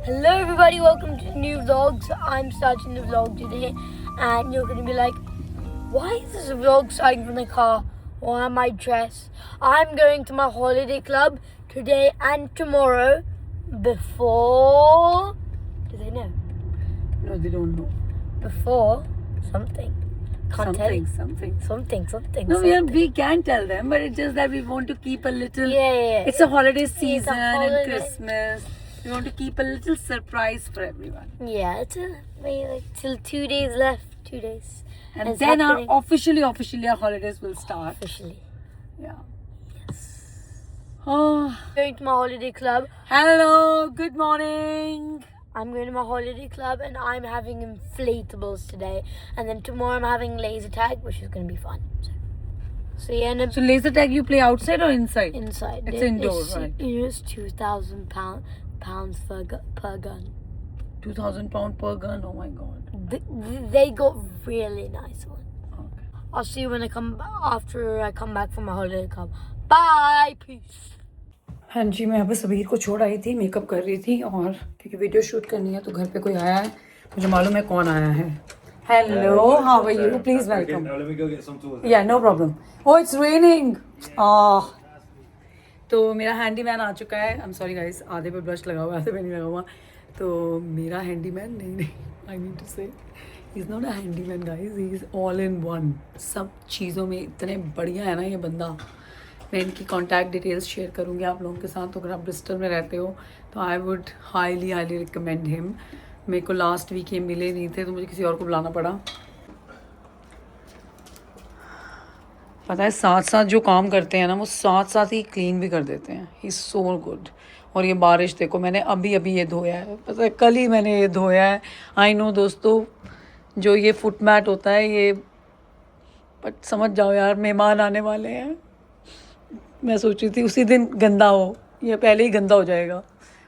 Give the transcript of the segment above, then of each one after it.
Hello everybody, welcome to new vlogs. I'm starting the vlog today and you're going to be like, why is this vlog starting from the car? Why am I dressed? I'm going to my holiday club today and tomorrow before... Do they know? No, they don't know. Before something. Can't tell you. Something. No, We can tell them, but it's just that we want to keep a little... Yeah. It's a holiday It's a season holiday. and Christmas. We want to keep a little surprise for everyone. Yeah, it's maybe like till 2 days left. 2 days. And it's then happening. officially our holidays will start. Officially. Yeah. Oh, Going to my holiday club. hello, good morning. I'm going to my holiday club and I'm having inflatables today. And then tomorrow I'm having laser tag, which is going to be fun. So yeah, and So laser tag you play outside or inside? inside. It's indoor, right? You know, it's £2,000 per gun. £2,000 per gun, oh my god. They got really nice ones. Okay. I'll see you when after I come back from my holiday club. Bye, peace. हाँ जी, मैं यहाँ पे सबीर को छोड़ आई थी, makeup कर रही थी और क्योंकि वीडियो शूट करनी है तो घर पे कोई आया है, मुझे मालूम है कौन आया है. Hello, how are you? Please welcome. Let me go get some tools. या no problem. Oh it's raining. तो मेरा हैंडीमैन आ चुका है. आई एम सॉरी गाइस, आधे पे ब्रश लगा हुआ है, आधे पे नहीं लगा हुआ. तो मेरा हैंडीमैन नहीं, आई नीड टू से he is not a handyman guys, he is all in one. सब चीज़ों में इतने बढ़िया है ना ये बंदा. मैं इनकी कॉन्टैक्ट डिटेल्स शेयर करूँगी आप लोगों के साथ. तो अगर आप ब्रिस्टल में रहते हो तो I would highly recommend him. मेरे को लास्ट वीक ये मिले नहीं थे तो मुझे किसी और को बुलाना पड़ा. पता है साथ साथ जो काम करते हैं ना वो साथ साथ ही क्लीन भी कर देते हैं. He is so good. और ये बारिश देखो, मैंने अभी ये धोया है. पता है कल ही मैंने ये धोया है. आई नो दोस्तों, जो ये फुट मैट होता है ये, बट समझ जाओ यार, मेहमान आने वाले हैं. मैं सोच रही थी उसी दिन गंदा हो, ये पहले ही गंदा हो जाएगा.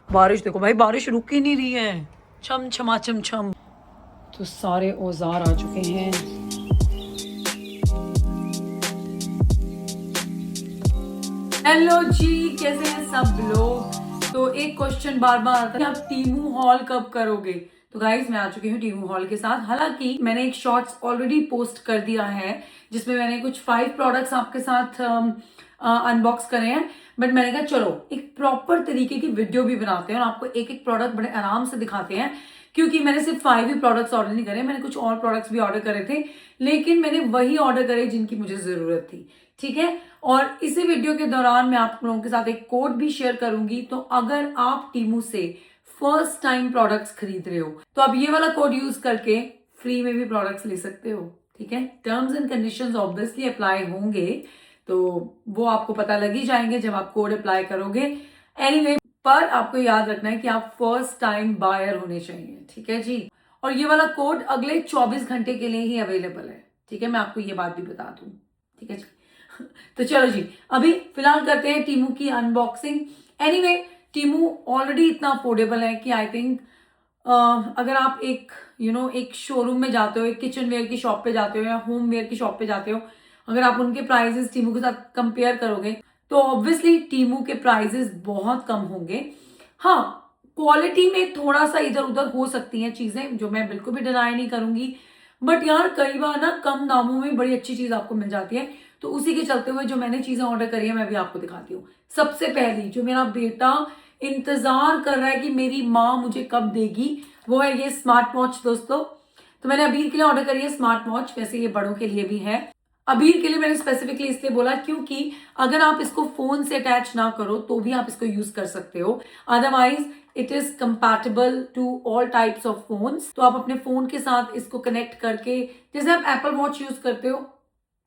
बारिश देखो भाई, बारिश रुक ही नहीं रही है. छम छमा छम छम. तो सारे औजार आ चुके हैं. हेलो जी, कैसे हैं सब लोग? तो एक क्वेश्चन बार बार आता है, आप टीमू हॉल कब करोगे? तो गाइज मैं आ चुकी हूँ टीमू हॉल के साथ. हालांकि मैंने एक शॉर्ट्स ऑलरेडी पोस्ट कर दिया है जिसमें मैंने कुछ 5 प्रोडक्ट्स आपके साथ अनबॉक्स करे हैं. बट मैंने कहा चलो एक प्रॉपर तरीके की वीडियो भी बनाते हैं और आपको एक एक प्रोडक्ट बड़े आराम से दिखाते हैं. क्योंकि मैंने सिर्फ 5 ही प्रोडक्ट्स ऑर्डर नहीं करे, मैंने कुछ और प्रोडक्ट्स भी ऑर्डर करे थे, लेकिन मैंने वही ऑर्डर करे जिनकी मुझे जरूरत थी. ठीक है. और इसी वीडियो के दौरान मैं आप लोगों के साथ एक कोड भी शेयर करूंगी. तो अगर आप टीमू से फर्स्ट टाइम प्रोडक्ट्स खरीद रहे हो तो आप ये वाला कोड यूज करके फ्री में भी प्रोडक्ट्स ले सकते हो. ठीक है. Terms and conditions obviously apply होंगे, तो वो आपको पता लग ही जाएंगे जब आप कोड अप्लाई करोगे. एनीवे, पर आपको याद रखना है कि आप फर्स्ट टाइम बायर होने चाहिए. ठीक है जी. और ये वाला कोड अगले 24 घंटे के लिए ही अवेलेबल है. ठीक है, मैं आपको ये बात भी बता दूं. ठीक है जी. तो चलो जी, अभी फिलहाल करते हैं टीमू की अनबॉक्सिंग. एनीवे, टीमू ऑलरेडी इतना अफोर्डेबल है कि आई थिंक अगर आप एक शोरूम में जाते हो, एक किचन वेयर की शॉप पे जाते हो या होम वेयर की शॉप पे जाते हो, अगर आप उनके प्राइजेस टीमू के साथ कंपेयर करोगे तो ऑब्वियसली टीमू के प्राइजेस बहुत कम होंगे. हाँ, क्वालिटी में थोड़ा सा इधर उधर हो सकती हैं चीजें, जो मैं बिल्कुल भी डिनाई नहीं करूंगी. बट यार कई बार ना कम दामों में बड़ी अच्छी चीज आपको मिल जाती है. तो उसी के चलते हुए जो मैंने चीजें ऑर्डर करी है मैं भी आपको दिखाती हूँ. सबसे पहली जो मेरा बेटा इंतजार कर रहा है कि मेरी माँ मुझे कब देगी, वो है ये स्मार्ट वॉच दोस्तों. तो मैंने अबीर के लिए ऑर्डर करी है स्मार्ट वॉच. वैसे ये बड़ों के लिए भी है. अबीर के लिए मैंने स्पेसिफिकली इसलिए बोला क्योंकि अगर आप इसको फोन से अटैच ना करो तो भी आप इसको यूज कर सकते हो. Otherwise it is compatible to all types of phones. तो आप अपने फोन के साथ इसको कनेक्ट करके, जैसे आप एप्पल वॉच यूज करते हो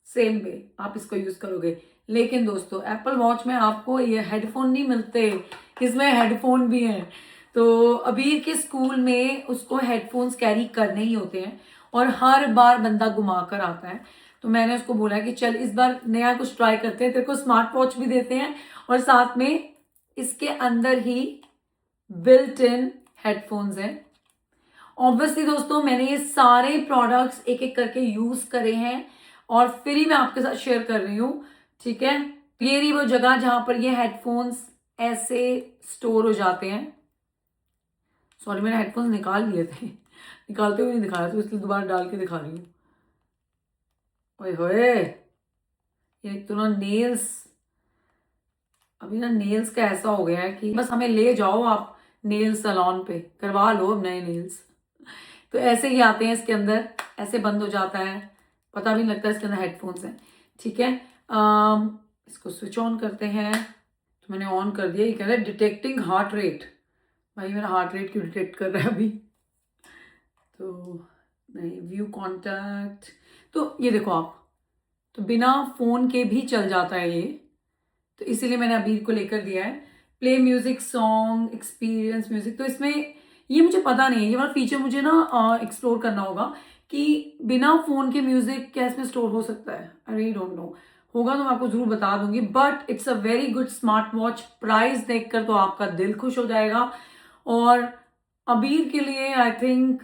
सेम वे आप इसको यूज करोगे. लेकिन दोस्तों एप्पल वॉच में आपको ये हेडफोन नहीं मिलते, इसमें हेडफोन भी हैं. तो अबीर के स्कूल में उसको हेडफोन्स कैरी करने ही होते हैं और हर बार बंदा घुमा कर आता है. तो मैंने उसको बोला कि चल इस बार नया कुछ ट्राई करते हैं, तेरे को स्मार्ट वॉच भी देते हैं और साथ में इसके अंदर ही बिल्ट इन हेडफोन्स हैं. ऑब्वियसली दोस्तों मैंने ये सारे प्रोडक्ट्स एक एक करके यूज करे हैं और फिर ही मैं आपके साथ शेयर कर रही हूँ. ठीक है. ये रही वो जगह जहां पर ये हेडफोन्स ऐसे स्टोर हो जाते हैं. सॉरी मैंने हेडफोन्स निकाल लिए थे, निकालते हुए नहीं दिखाया तो इसलिए दोबारा डाल के दिखा रही हूँ। ओए होए, ये एक तो ना नेल्स, अभी ना नेल्स का ऐसा हो गया है कि बस हमें ले जाओ आप नेल सैलून पे, करवा लो अब नए नेल्स। तो ऐसे ही आते हैं इसके अंदर, ऐसे बंद हो जाता है, पता भी नहीं लगता इसके अंदर हेडफोन्स हैं। ठीक है, इसको स्विच ऑन करते हैं। तो मैंने ऑन कर दिया। ये कह रहा है डिटेक्टिंग हार्ट रेट। भाई मेरा हार्ट रेट क्यों डिटेक्ट कर रहा है अभी? तो नहीं, व्यू कॉन्टैक्ट, तो ये देखो आप, तो बिना फोन के भी चल जाता है ये, तो इसीलिए मैंने अबीर को लेकर दिया है। Play music, song, experience music, तो इसमें ये मुझे पता नहीं है, ये वाला फीचर मुझे ना एक्सप्लोर करना होगा कि बिना फोन के म्यूजिक क्या इसमें स्टोर हो सकता है। आई रियली डोंट नो, होगा तो मैं आपको जरूर बता दूंगी। But it's a very good smart watch, price देखकर तो आपका दिल खुश हो जाएगा। और अबीर के लिए आई थिंक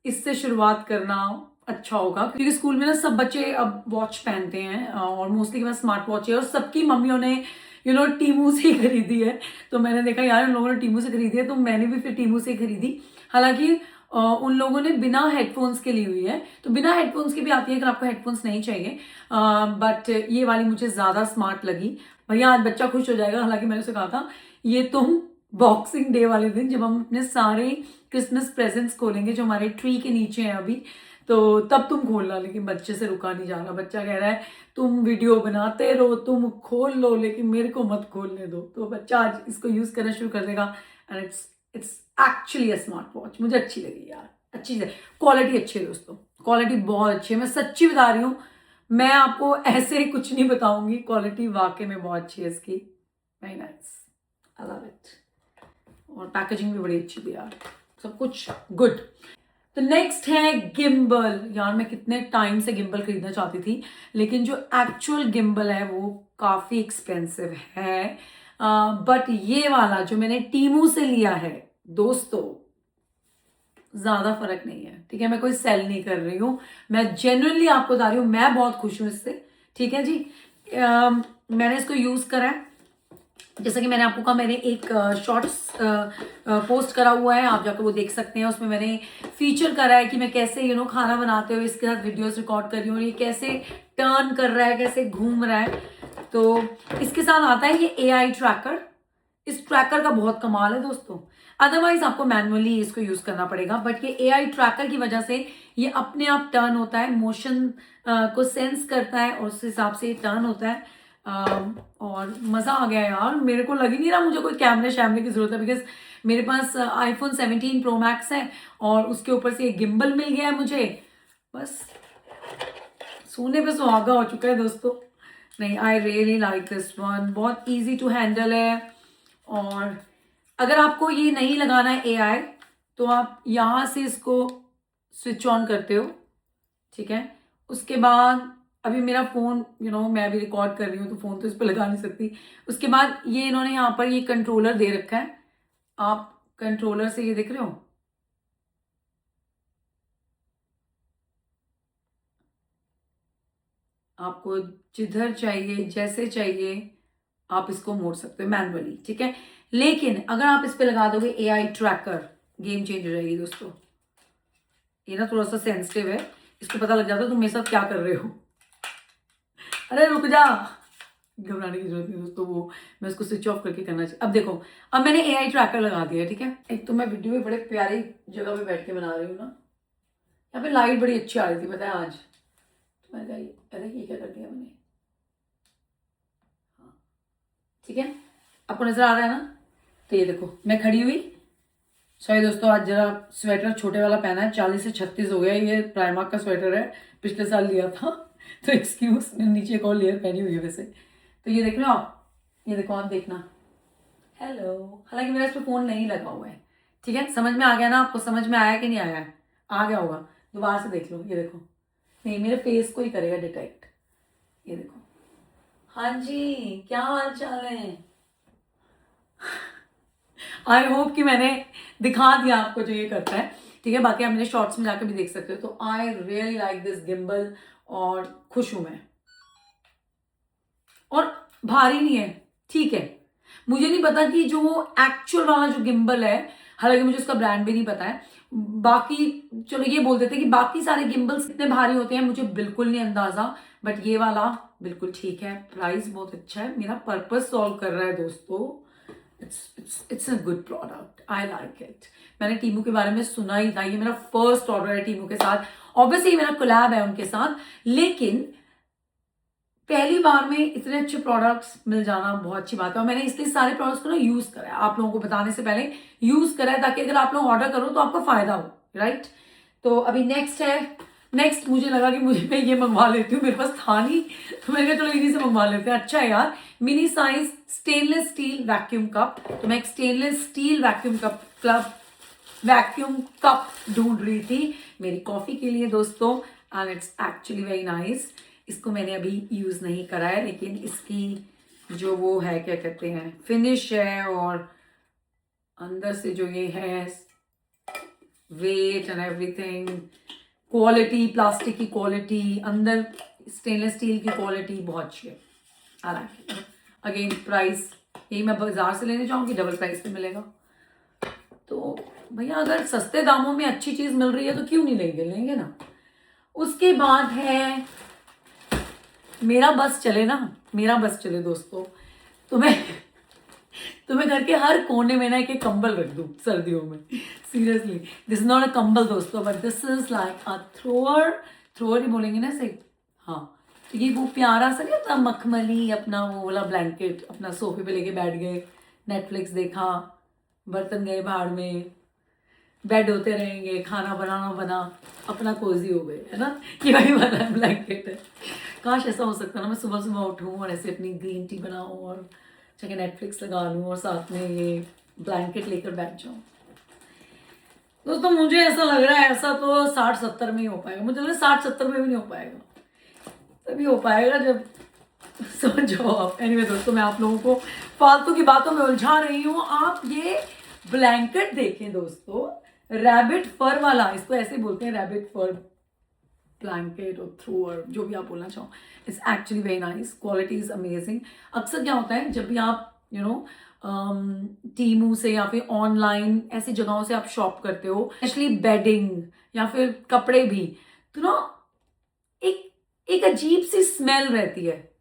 इससे शुरुआत करना अच्छा होगा, क्योंकि स्कूल में ना सब बच्चे अब वॉच पहनते हैं और मोस्टली के पास स्मार्ट वॉच है, और सबकी मम्मियों ने टीमू से ही खरीदी है। तो मैंने देखा यार उन लोगों ने टीमू से खरीदी है, तो मैंने भी फिर टीमू से खरीदी। हालांकि उन लोगों ने बिना हेडफोन्स के ली हुई है, तो बिना हेडफोन्स की भी आती है अगर आपको हेडफोन्स नहीं चाहिए। बट ये वाली मुझे ज़्यादा स्मार्ट लगी। भैया आज बच्चा खुश हो जाएगा। हालांकि मैंने उसे कहा था ये तुम बॉक्सिंग डे वाले दिन, जब हम अपने सारे क्रिसमस प्रेजेंट्स खोलेंगे जो हमारे ट्री के नीचे हैं अभी, तो तब तुम खोलना। लेकिन बच्चे से रुका नहीं जा रहा, बच्चा कह रहा है तुम वीडियो बनाते रहो, तुम खोल लो, लेकिन मेरे को मत खोलने दो। तो बच्चा आज इसको यूज करना शुरू कर देगा। And it's actually a smart watch, मुझे अच्छी लगी यार, अच्छी है, क्वालिटी अच्छी है दोस्तों, क्वालिटी बहुत अच्छी है। मैं सच्ची बता रही हूँ, मैं आपको ऐसे ही कुछ नहीं बताऊंगी, क्वालिटी वाकई में बहुत अच्छी है इसकी। Very nice, I love it. और पैकेजिंग भी बड़ी अच्छी थी यार, सब कुछ गुड। तो नेक्स्ट है गिम्बल। यार मैं कितने टाइम से गिम्बल खरीदना चाहती थी, लेकिन जो एक्चुअल गिम्बल है वो काफ़ी एक्सपेंसिव है। बट ये वाला जो मैंने टीमू से लिया है दोस्तों, ज़्यादा फर्क नहीं है। ठीक है, मैं कोई सेल नहीं कर रही हूँ, मैं जेन्युइनली आपको बता रही हूँ, मैं बहुत खुश हूँ इससे। ठीक है जी, मैंने इसको यूज़ करा है, जैसा कि मैंने आपको कहा, मैंने एक शॉर्ट्स पोस्ट करा हुआ है, आप जाकर वो देख सकते हैं। उसमें मैंने फीचर करा है कि मैं कैसे खाना बनाते हुए इसके साथ वीडियोस रिकॉर्ड कर रही हूँ, ये कैसे टर्न कर रहा है, कैसे घूम रहा है। तो इसके साथ आता है ये AI ट्रैकर। इस ट्रैकर का बहुत कमाल है दोस्तों, अदरवाइज आपको मैनुअली इसको यूज करना पड़ेगा, बट ये AI ट्रैकर की वजह से ये अपने आप टर्न होता है, मोशन को सेंस करता है और उस हिसाब से टर्न होता है। और मज़ा आ गया यार, मेरे को लग ही नहीं रहा मुझे कोई कैमरे शैमरे की ज़रूरत है, बिकॉज मेरे पास iPhone 17 Pro Max है और उसके ऊपर से एक गिम्बल मिल गया है मुझे। बस सोने पे सुहागा हो चुका है दोस्तों। नहीं, I really like this one, बहुत ईजी टू हैंडल है। और अगर आपको ये नहीं लगाना है AI, तो आप यहाँ से इसको स्विच ऑन करते हो। ठीक है, उसके बाद अभी मेरा फ़ोन मैं अभी रिकॉर्ड कर रही हूँ, तो फ़ोन तो इस पर लगा नहीं सकती। उसके बाद ये इन्होंने यहाँ पर ये कंट्रोलर दे रखा है, आप कंट्रोलर से ये देख रहे हो, आपको जिधर चाहिए जैसे चाहिए आप इसको मोड़ सकते हो मैनुअली। ठीक है, लेकिन अगर आप इस पे लगा दोगे AI ट्रैकर, गेम चेंज हो जाएगी दोस्तों। ये ना थोड़ा सा सेंसिटिव है, इसको पता लग जाता है तुम मेरे साथ क्या कर रहे हो। अरे रुक जा, घबराने की जरूरत नहीं दोस्तों, वो मैं उसको स्विच ऑफ करके करना चाहिए। अब देखो, अब मैंने AI ट्रैकर लगा दिया है। ठीक है, एक तो मैं वीडियो में बड़े प्यारी जगह पे बैठ के बना रही हूँ ना, यहाँ पे लाइट बड़ी अच्छी आ रही थी पता है आज, तो मैंने कहा अरे ये क्या कर दिया मैंने। हाँ ठीक है, आपको नजर आ रहा है ना। तो ये देखो मैं खड़ी हुई, सॉरी दोस्तों आज जरा स्वेटर छोटे वाला पहना है, 40 से 36 हो गया। ये प्राइमार्क का स्वेटर है, पिछले साल लिया था तो एक्सक्यूज, नीचे एक और लेयर पहनी हुई है वैसे। तो ये देख रहे हो आप, ये देखो आप देखना, हेलो। हालांकि मेरा इस पर फोन नहीं लगा हुआ है। ठीक है, समझ में आ गया ना आपको, समझ में आया कि नहीं आया है? आ गया होगा, दोबारा से देख लो। ये देखो, नहीं मेरे फेस को ही करेगा डिटेक्ट। ये देखो, हाँ जी क्या हाल चाल है। आई होप कि मैंने दिखा दिया आपको जो ये करता है। ठीक है, बाकी आप मेरे शॉर्ट्स में जाकर भी देख सकते हो। तो I really like this gimbal और खुश हूं मैं। और भारी नहीं है, ठीक है। मुझे नहीं पता कि जो एक्चुअल वाला जो गिम्बल है, हालांकि मुझे उसका ब्रांड भी नहीं पता है। बाकी चलो ये बोल देते हैं कि बाकी सारे गिम्बल्स कितने भारी होते हैं मुझे बिल्कुल नहीं अंदाजा, बट ये वाला बिल्कुल ठीक है, प्राइस बहुत अच्छा है, मेरा पर्पस सॉल्व कर रहा है दोस्तों। It's a good product, I like it. मैंने टीमू के बारे में सुना ही था, ये मेरा फर्स्ट ऑर्डर है टीमू के साथ। ऑब्वियसली मेरा कोलैब है उनके साथ, लेकिन पहली बार में इतने अच्छे प्रोडक्ट्स मिल जाना बहुत अच्छी बात है। और मैंने इसलिए सारे प्रोडक्ट्स को ना यूज करा है, आप लोगों को बताने से पहले यूज करा है, ताकि अगर आप लोग ऑर्डर करो तो आपको फायदा हो, राइट। तो अभी नेक्स्ट मुझे लगा कि मैं ये मंगवा लेती हूँ, मेरे पास था नहीं, तो मैंने कहा चलो इन्हीं से मंगवा लेते हैं। अच्छा है यार, mini size stainless steel vacuum cup. तो मैं एक स्टेनलेस स्टील वैक्यूम कप ढूंढ रही थी मेरी कॉफी के लिए दोस्तों, and it's actually very nice. इसको मैंने अभी यूज नहीं करा है, लेकिन इसकी जो वो है क्या कहते हैं फिनिश है, और अंदर से जो ये है weight and everything, quality, plastic की क्वालिटी, अंदर स्टेनलेस स्टील की क्वालिटी बहुत अच्छी है। I like it. Again price यही मैं बाजार से लेने जाऊंगी, डबल प्राइस पे मिलेगा। तो भैया अगर सस्ते दामों में अच्छी चीज मिल रही है तो क्यों नहीं लेंगे ना। उसके बाद है मेरा बस चले दोस्तों, तो मैं घर के हर कोने में ना एक कंबल रख दूं सर्दियों में। Seriously this is not a कंबल दोस्तों, but this is like a thrower ही बोलेंगे ना सही। हाँ, तो ये वो प्यारा सा नहीं अपना मखमली अपना वो वाला ब्लैंकेट, अपना सोफे पे लेके बैठ गए, नेटफ्लिक्स देखा, बर्तन गए भाड़ में, बेड होते रहेंगे, खाना बनाना बना, अपना कोजी हो गए, है ना। ये वही वाला ब्लैंकेट है। काश ऐसा हो सकता ना, मैं सुबह सुबह उठूँ और ऐसे अपनी ग्रीन टी बनाऊँ और चाहे नेटफ्लिक्स लगा लूँ और साथ में ये ब्लैंकेट लेकर बैठ जाऊँ। दोस्तों मुझे ऐसा लग रहा है ऐसा तो 60-70 में ही हो पाएगा, मुझे लग रहा है 60-70 में भी नहीं हो पाएगा, तभी हो पाएगा जब समझ जाओ आप। एनीवे दोस्तों, मैं आप लोगों को फालतू की बातों में उलझा रही हूँ। आप ये ब्लैंकेट देखें दोस्तों, रैबिट फर वाला, इसको ऐसे बोलते हैं रैबिट फर ब्लैंकेट और थ्रोअर, जो भी आप बोलना चाहो। It's actually very nice, quality is amazing. अक्सर क्या होता है जब भी आप टीमू से या फिर ऑनलाइन ऐसी जगहों से आप शॉप करते हो, स्पेशली बेडिंग या फिर कपड़े भी, तो ना एक अजीब सी स्मेल रहती है।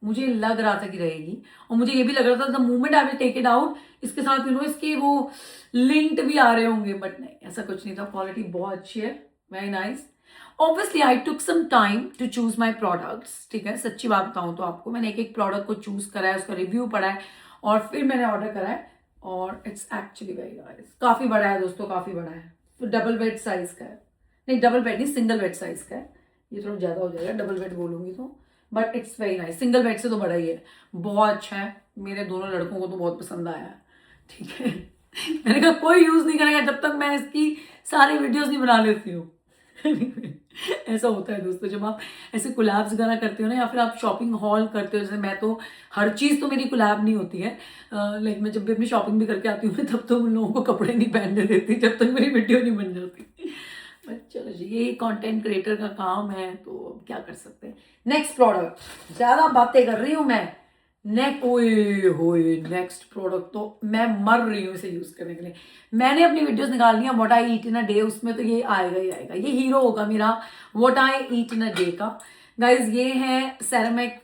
मुझे लग रहा था कि रहेगी, और मुझे ये भी लग रहा था the moment I will take it out इसके साथ इसके वो लिंक्ड भी आ रहे होंगे, बट नहीं, ऐसा कुछ नहीं था। क्वालिटी बहुत अच्छी है, very nice. Obviously I took some time to choose my products, ठीक है, सच्ची बात बताऊं तो आपको, मैंने एक प्रोडक्ट को चूज करा है, उसका रिव्यू पढ़ा है और फिर मैंने ऑर्डर करा है, और इट्स एक्चुअली वेरी नाइस। काफी बड़ा है दोस्तों, काफी बड़ा है, तो डबल बेड साइज का है, नहीं डबल बेड नहीं, सिंगल बेड साइज का है। ये थोड़ा ज्यादा हो जाएगा डबल बेड बोलूंगी तो, but it's very nice. Single bed से तो बड़ा ही है, बहुत अच्छा है, मेरे दोनों लड़कों को तो बहुत पसंद आया है, ठीक है। मैंने कहा कोई यूज नहीं करेगा जब तक मैं इसकी सारी वीडियोस नहीं बना लेती हूँ। ऐसा होता है दोस्तों, जब आप ऐसे कोलैब्स वगैरह करते हो ना, या फिर आप शॉपिंग हॉल करते हो, जैसे मैं तो हर चीज़ तो मेरी कोलैब नहीं होती है, लाइक मैं जब भी अपनी शॉपिंग भी करके आती हूँ तब तो उन लोगों को कपड़े नहीं पहनने देती जब तक मेरी वीडियो नहीं बन जाती। बट चलो जी, ये कंटेंट क्रिएटर का काम है, तो क्या कर सकते हैं। नेक्स्ट प्रोडक्ट, ज़्यादा बातें कर रही हूँ मैं। नेक्स्ट प्रोडक्ट तो मैं मर रही हूँ इसे यूज करने के लिए। मैंने अपनी वीडियोस निकाल लिया what I eat in a day, उसमें तो ये आएगा ही आएगा, ये हीरो होगा मेरा what I eat in a day का। गाइज ये है सेरेमिक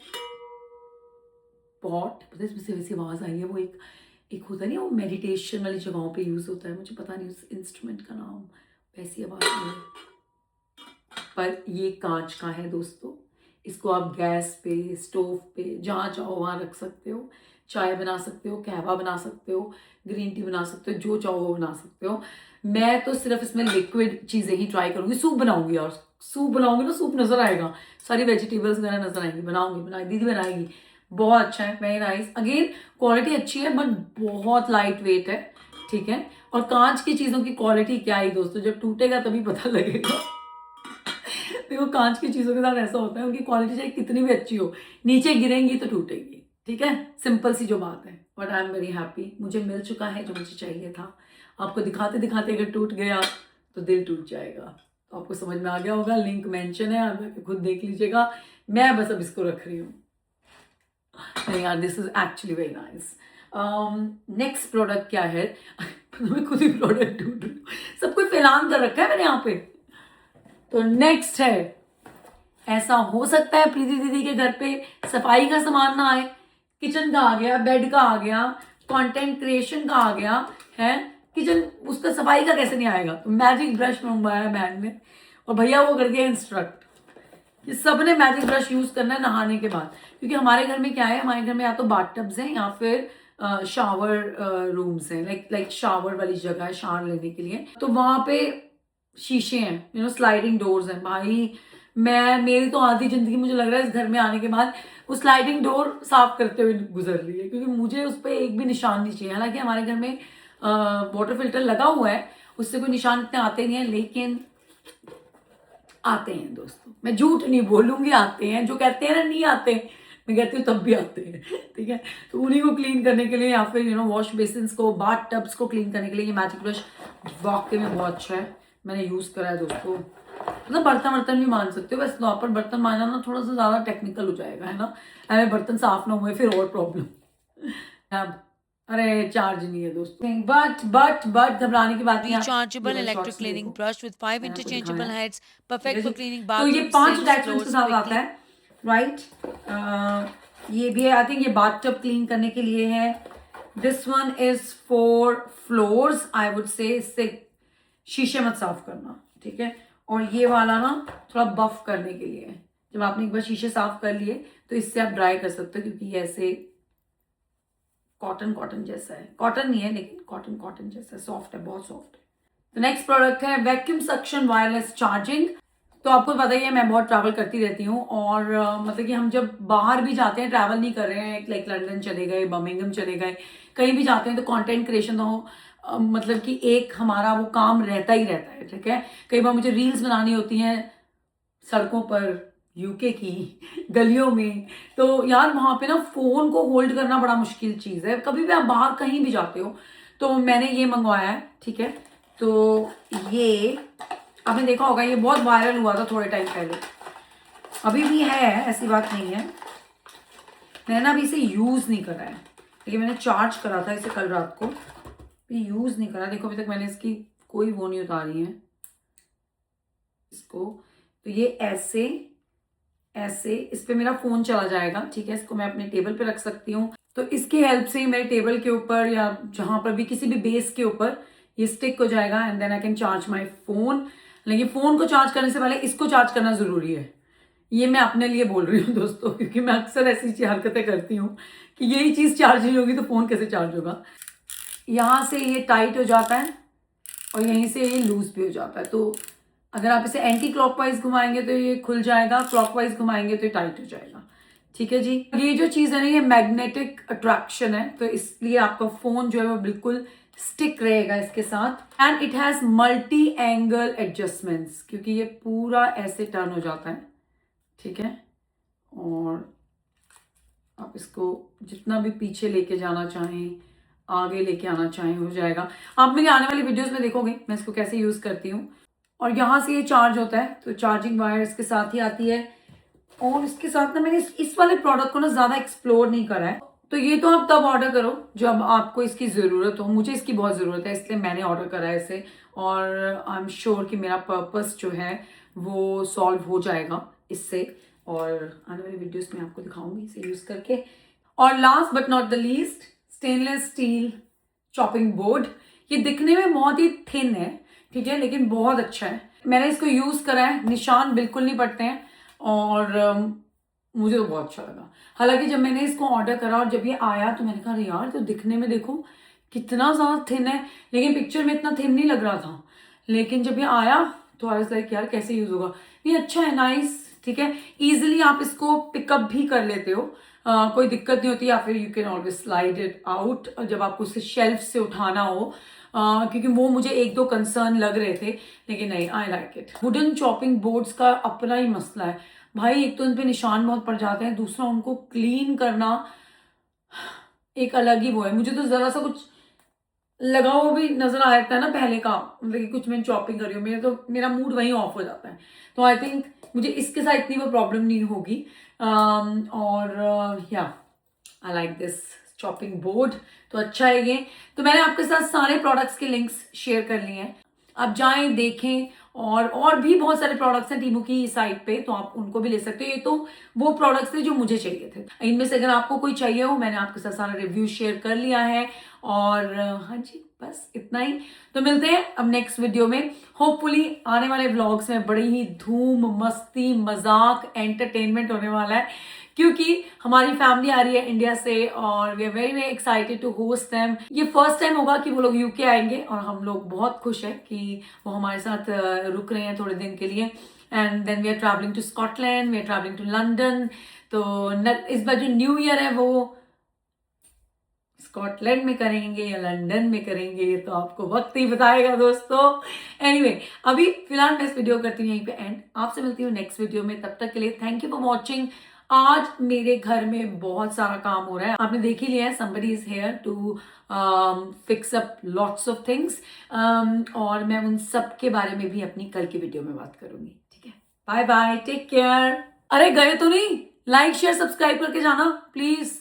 पॉट, पता है इसमें से वैसी आवाज आई है, वो एक होता नहीं, वो मेडिटेशन वाली जगहों पे यूज होता है, मुझे पता नहीं उस इंस्ट्रूमेंट का नाम, वैसी आवाज आई है, पर ये कांच का है दोस्तों। इसको आप गैस पे, स्टोव पे, जहाँ चाहो वहाँ रख सकते हो, चाय बना सकते हो, कहवा बना सकते हो, ग्रीन टी बना सकते हो, जो चाहो वो बना सकते हो। मैं तो सिर्फ इसमें लिक्विड चीज़ें ही ट्राई करूँगी, सूप बनाऊंगी, और सूप बनाऊंगी ना, सूप नजर आएगा, सारी वेजिटेबल्स वगैरह नजर आएंगी, बनाऊंगी दीदी बनाएगी, बहुत अच्छा है, वेरी नाइस। अगेन क्वालिटी अच्छी है, बट बहुत लाइट वेट है, ठीक है। और कांच की चीज़ों की क्वालिटी क्या है दोस्तों, जब टूटेगा तभी पता लगेगा। देखो कांच की चीजों के साथ ऐसा होता है, उनकी क्वालिटी चाहे कितनी भी अच्छी हो, नीचे गिरेंगी तो टूटेगी, ठीक है, सिंपल सी जो बात है। But I am very happy, मुझे मिल चुका है जो मुझे चाहिए था। आपको दिखाते दिखाते अगर टूट गया तो दिल टूट जाएगा, तो आपको समझ में आ गया होगा, लिंक मेंशन है, आप खुद देख लीजिएगा। मैं बस अब इसको रख रही हूँ। नहीं यार, this is actually very nice. Next product क्या है, तो मैं खुद ही प्रोडक्ट ढूंढ रही हूँ, सब कुछ फैलान कर रखा है मैंने यहाँ पे। तो नेक्स्ट है, ऐसा हो सकता है प्रीति दीदी के घर पे सफाई का सामान ना आए, किचन का आ गया, बेड का आ गया, कंटेंट क्रिएशन का आ गया है, किचन उसका सफाई का कैसे नहीं आएगा। तो मैजिक ब्रश मंगवाया बहन ने और भैया वो कर दिया इंस्ट्रक्ट कि सबने मैजिक ब्रश यूज करना है नहाने के बाद, क्योंकि हमारे घर में क्या है, हमारे घर में या तो बाथटब्स हैं या फिर शावर रूम्स हैं, लाइक शावर वाली जगह है शावर लेने के लिए, तो वहां पे शीशे हैं, स्लाइडिंग डोर्स हैं। भाई मेरी तो आधी जिंदगी मुझे लग रहा है इस घर में आने के बाद वो स्लाइडिंग डोर साफ करते हुए गुजर रही है, क्योंकि मुझे उस पर एक भी निशान नहीं चाहिए। हालांकि हमारे घर में वाटर फिल्टर लगा हुआ है, उससे कोई निशान इतने आते नहीं है, लेकिन आते हैं दोस्तों, मैं झूठ नहीं बोलूंगी, आते हैं। जो कहते हैं ना नहीं आते, मैं कहती हूँ तब भी आते हैं, ठीक है। तो उन्हीं को क्लीन करने के लिए या फिर वॉश बेसिन को, बाथ टब्स को क्लीन करने के लिए ये मैजिक ब्रश वाकई में बहुत अच्छा है, मैंने यूज करा है दोस्तों। मतलब बर्तन भी मान सकते हो, वैसे तो पर बर्तन मानना ना थोड़ा सा ज्यादा टेक्निकल हो जाएगा, है ना। अरे बर्तन साफ ना हुए फिर और प्रॉब्लम। अब अरे चार्ज नहीं है दोस्तों, बट घबराने की बात नहीं। Rechargeable electric cleaning brush with 5 interchangeable heads, perfect for cleaning तो ये bathrooms, 5 sinks, अटैचमेंट्स के floors साथ आता quickly. है, राइट। ये भी है, आई थिंक ये बाथटब क्लीन करने के लिए है। This one is for floors, I would say इससे शीशे मत साफ करना, ठीक है। और ये वाला ना थोड़ा बफ करने के लिए है, जब आपने एक बार शीशे साफ कर लिए तो इससे आप ड्राई कर सकते हो, क्योंकि ये ऐसे कॉटन जैसा है, कॉटन नहीं है लेकिन कॉटन जैसा सॉफ्ट है, बहुत सॉफ्ट है। तो नेक्स्ट प्रोडक्ट है वैक्यूम सक्शन वायरलेस चार्जिंग। तो आपको पता ही है मैं बहुत ट्रैवल करती रहती हूँ, और मतलब कि हम जब बाहर भी जाते हैं, ट्रैवल नहीं कर रहे हैं, लाइक लंदन चले गए, बर्मिंघम चले गए, कहीं भी जाते हैं तो कंटेंट क्रिएशन तो मतलब कि एक हमारा वो काम रहता ही रहता है, ठीक है। कई बार मुझे रील्स बनानी होती हैं सड़कों पर, यूके की गलियों में, तो यार वहां पे ना फोन को होल्ड करना बड़ा मुश्किल चीज है, कभी भी आप बाहर कहीं भी जाते हो। तो मैंने ये मंगवाया है, ठीक है। तो ये आपने देखा होगा, ये बहुत वायरल हुआ था थोड़े टाइम पहले, अभी भी है, ऐसी बात नहीं है। मैंने ना अभी इसे यूज नहीं करा है, लेकिन मैंने चार्ज करा था इसे कल रात को, यूज नहीं करा। देखो अभी तक मैंने इसकी कोई वो नहीं उतारी है इसको। तो ये ऐसे इस पे मेरा फोन चला जाएगा, ठीक है। इसको मैं अपने टेबल पे रख सकती हूँ, तो इसकी हेल्प से मेरे टेबल के ऊपर या जहां पर भी किसी भी बेस के ऊपर ये स्टिक हो जाएगा, and then I can charge my phone. लेकिन फोन को चार्ज करने से पहले इसको चार्ज करना जरूरी है, ये मैं अपने लिए बोल रही हूँ दोस्तों, क्योंकि मैं अक्सर ऐसी हरकतें करती हूँ कि यही चीज चार्ज नहीं होगी तो फोन कैसे चार्ज होगा। यहाँ से ये टाइट हो जाता है और यहीं से ये लूज भी हो जाता है, तो अगर आप इसे एंटी क्लॉकवाइज घुमाएंगे तो ये खुल जाएगा, क्लॉकवाइज घुमाएंगे तो ये टाइट हो जाएगा, ठीक है जी। ये जो चीज है ना, ये मैग्नेटिक अट्रैक्शन है, तो इसलिए आपका फोन जो है वो बिल्कुल स्टिक रहेगा इसके साथ। And it has multi angle adjustments, क्योंकि ये पूरा ऐसे टर्न हो जाता है, ठीक है। और आप इसको जितना भी पीछे लेके जाना चाहें, आगे लेके आना चाहें, हो जाएगा। आप मेरी आने वाली वीडियोस में देखोगे मैं इसको कैसे यूज करती हूँ। और यहाँ से ये चार्ज होता है, तो चार्जिंग वायर इसके साथ ही आती है। और इसके साथ ना मैंने इस वाले प्रोडक्ट को ना ज्यादा एक्सप्लोर नहीं करा है, तो ये तो आप तब ऑर्डर करो जब आपको इसकी जरूरत हो। मुझे इसकी बहुत जरूरत है, इसलिए मैंने ऑर्डर करा है इसे, और आई एम श्योर कि मेरा पर्पस जो है वो सॉल्व हो जाएगा इससे, और आने वाली वीडियोस में आपको दिखाऊंगी इसे यूज करके। और last but not the least, stainless steel chopping board. ये दिखने में बहुत ही थिन है, ठीक है, लेकिन बहुत अच्छा है। मैंने इसको यूज करा है, निशान बिल्कुल नहीं पड़ते हैं, और मुझे तो बहुत अच्छा लगा। हालांकि जब मैंने इसको ऑर्डर करा और जब ये आया तो मैंने कहा यार, तो दिखने में देखो कितना ज्यादा थिन है, लेकिन पिक्चर में इतना थिन नहीं लग रहा था। लेकिन जब ये आया तो आई वाज लाइक यार कैसे यूज होगा। ये अच्छा है, नाइस, ठीक है। इजिली आप इसको पिकअप भी कर लेते हो, कोई दिक्कत नहीं होती, या फिर you can always slide it out जब आपको उसे शेल्फ से उठाना हो, क्योंकि वो मुझे एक दो कंसर्न लग रहे थे, लेकिन नहीं, आई like it. Wooden chopping boards का अपना ही मसला है भाई, एक तो उन पे निशान बहुत पड़ जाते हैं, दूसरा उनको क्लीन करना एक अलग ही वो है। मुझे तो जरा सा कुछ लगा हुआ भी नजर आ जाता है ना पहले का, मतलब कि कुछ मैं चॉपिंग कर रही हूँ, मेरा मूड वहीं ऑफ हो जाता है। तो आई थिंक मुझे इसके साथ इतनी वो प्रॉब्लम नहीं होगी। और या I like this chopping board, तो अच्छा है ये। तो मैंने आपके साथ सारे प्रोडक्ट्स के लिंक्स शेयर कर लिए हैं, आप जाएं देखें। और भी बहुत सारे प्रोडक्ट्स हैं टीमू की साइट पे, तो आप उनको भी ले सकते हो। ये तो वो प्रोडक्ट्स थे जो मुझे चाहिए थे, इनमें से अगर आपको कोई चाहिए हो, मैंने आपके साथ सारा रिव्यू शेयर कर लिया है। और हाँ जी, बस इतना ही। तो मिलते हैं अब नेक्स्ट वीडियो में। होपफुली आने वाले व्लॉग्स में बड़ी ही धूम मस्ती मजाक एंटरटेनमेंट होने वाला है, क्योंकि हमारी फैमिली आ रही है इंडिया से और we are very very excited to host them. ये फर्स्ट टाइम होगा कि वो लोग यूके आएंगे और हम लोग बहुत खुश हैं कि वो हमारे साथ रुक रहे हैं थोड़े दिन के लिए। And then we are travelling to Scotland, we are travelling to London. तो इस बार जो न्यू ईयर है वो स्कॉटलैंड में करेंगे या लंदन में करेंगे, ये तो आपको वक्त ही बताएगा दोस्तों। एनीवे, अभी फिलहाल मैं इस वीडियो करती हूँ यहीं पे एंड। आपसे मिलती हूँ नेक्स्ट वीडियो में, तब तक के लिए थैंक यू फॉर वॉचिंग। आज मेरे घर में बहुत सारा काम हो रहा है, आपने देख ही लिया है। somebody is here to fix up lots of things, और मैं उन सब के बारे में भी अपनी कल की वीडियो में बात करूंगी। ठीक है, बाय बाय, टेक केयर। अरे गए तो नहीं, लाइक शेयर सब्सक्राइब करके जाना प्लीज।